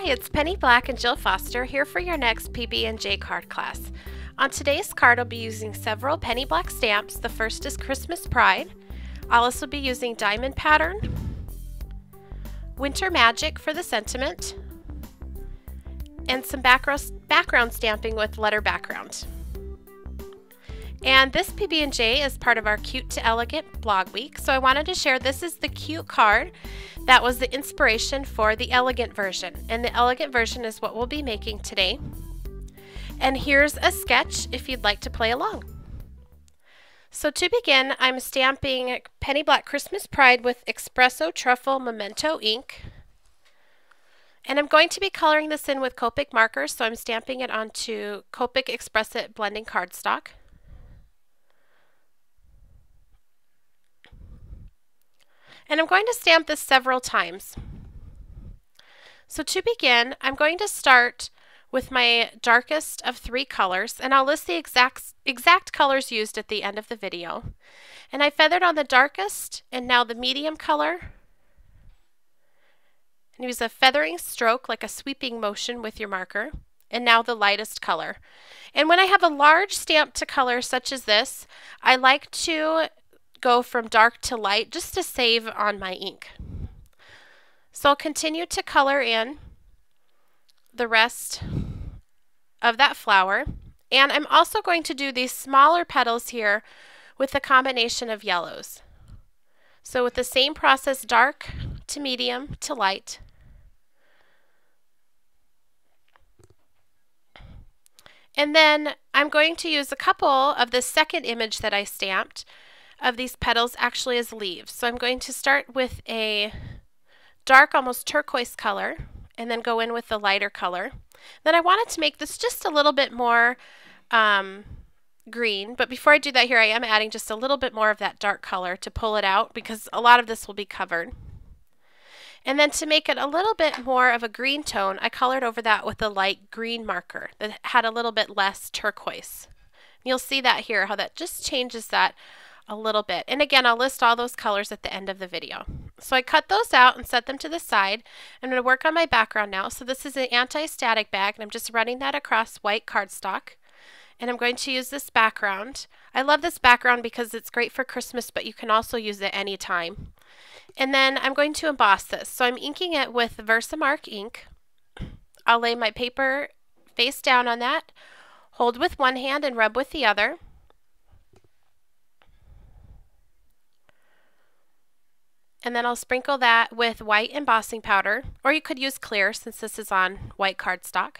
Hi, it's Penny Black and Jill Foster here for your next PB&J card class. On today's card, I'll be using several Penny Black stamps. The first is Christmas Pride. I'll also be using Diamond Pattern, Winter Magic for the sentiment, and some background stamping with letter background. And this PB&J is part of our Cute to Elegant blog week, so I wanted to share this is the cute card that was the inspiration for the elegant version. And the elegant version is what we'll be making today. And here's a sketch if you'd like to play along. So to begin, I'm stamping Penny Black Christmas Pride with Espresso Truffle Memento ink. And I'm going to be coloring this in with Copic markers, so I'm stamping it onto Copic Express It blending cardstock. And I'm going to stamp this several times. So to begin, I'm going to start with my darkest of 3 colors, and I'll list the exact colors used at the end of the video. And I feathered on the darkest and now the medium color. And use a feathering stroke like a sweeping motion with your marker. And now the lightest color. And when I have a large stamp to color such as this, I like to go from dark to light just to save on my ink. So I'll continue to color in the rest of that flower, and I'm also going to do these smaller petals here with a combination of yellows. So with the same process, dark to medium to light. And then I'm going to use a couple of the second image that I stamped of these petals actually as leaves. So I'm going to start with a dark, almost turquoise color, and then go in with the lighter color. Then I wanted to make this just a little bit more green, but before I do that here, I am adding just a little bit more of that dark color to pull it out because a lot of this will be covered. And then to make it a little bit more of a green tone, I colored over that with a light green marker that had a little bit less turquoise. You'll see that here, how that just changes that a little bit. And again, I'll list all those colors at the end of the video. So I cut those out and set them to the side. I'm going to work on my background now. So this is an anti-static bag, and I'm just running that across white cardstock. And I'm going to use this background. I love this background because it's great for Christmas, but you can also use it anytime. And then I'm going to emboss this. So I'm inking it with Versamark ink. I'll lay my paper face down on that, hold with one hand and rub with the other. And then I'll sprinkle that with white embossing powder, or you could use clear since this is on white cardstock.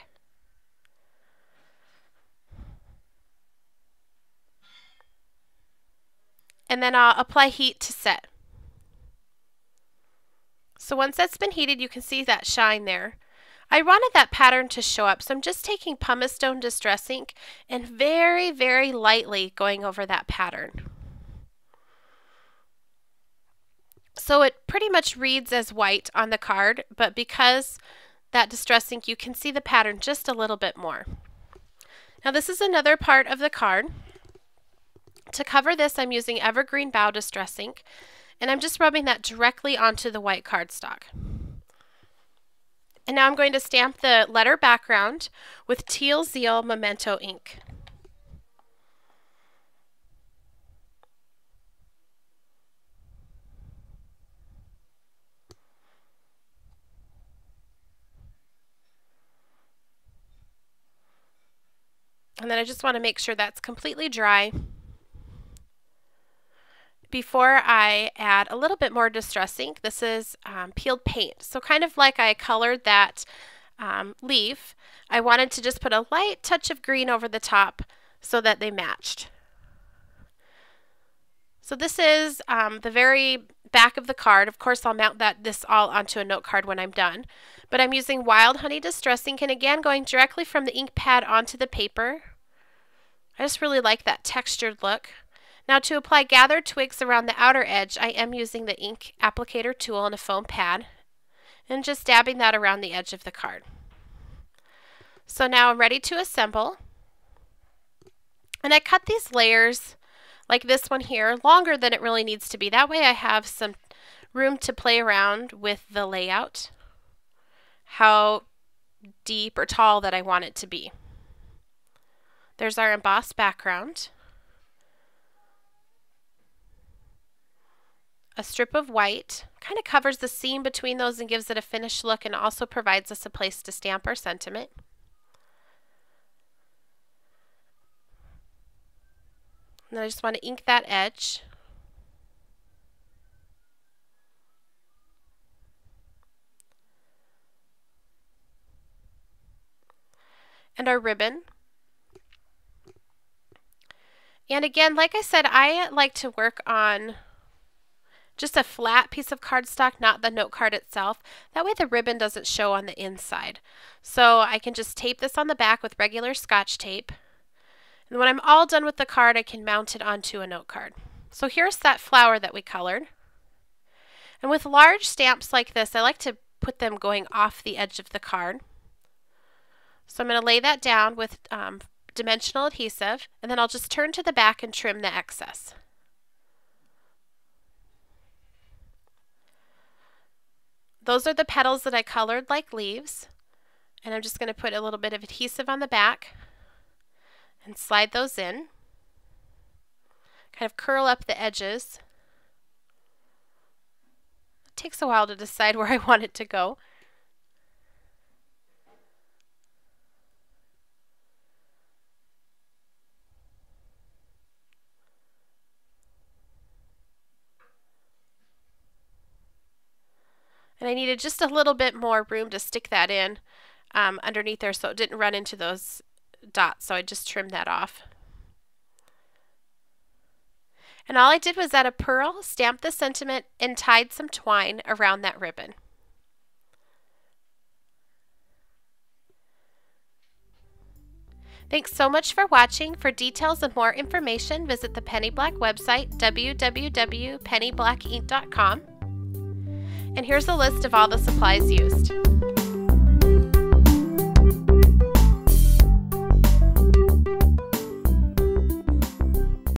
And then I'll apply heat to set. So once that's been heated, you can see that shine there. I wanted that pattern to show up, so I'm just taking pumice stone distress ink and very, very lightly going over that pattern. So it pretty much reads as white on the card, but because that distress ink, you can see the pattern just a little bit more. Now this is another part of the card. To cover this, I'm using Evergreen Bow distress ink, and I'm just rubbing that directly onto the white cardstock. And now I'm going to stamp the letter background with Teal Zeal Memento ink. And then I just want to make sure that's completely dry before I add a little bit more distress ink. This is peeled paint. So kind of like I colored that leaf, I wanted to just put a light touch of green over the top so that they matched. So this is the very back of the card. Of course, I'll mount this all onto a note card when I'm done. But I'm using Wild Honey distress ink, and again, going directly from the ink pad onto the paper. I just really like that textured look. Now to apply gathered twigs around the outer edge, I am using the ink applicator tool and a foam pad, and just dabbing that around the edge of the card. So now I'm ready to assemble. And I cut these layers like this one here longer than it really needs to be. That way I have some room to play around with the layout, how deep or tall that I want it to be. There's our embossed background. A strip of white kind of covers the seam between those and gives it a finished look, and also provides us a place to stamp our sentiment. And then I just want to ink that edge. And our ribbon. And again, like I said, I like to work on just a flat piece of cardstock, not the note card itself. That way the ribbon doesn't show on the inside. So I can just tape this on the back with regular Scotch tape. And when I'm all done with the card, I can mount it onto a note card. So here's that flower that we colored. And with large stamps like this, I like to put them going off the edge of the card. So I'm going to lay that down with dimensional adhesive, and then I'll just turn to the back and trim the excess. Those are the petals that I colored like leaves, and I'm just going to put a little bit of adhesive on the back and slide those in. Kind of curl up the edges. It takes a while to decide where I want it to go. And I needed just a little bit more room to stick that in underneath there so it didn't run into those dots, so I just trimmed that off. And all I did was add a pearl, stamped the sentiment, and tied some twine around that ribbon. Thanks so much for watching. For details and more information, visit the Penny Black website, www.pennyblackink.com. And here's a list of all the supplies used.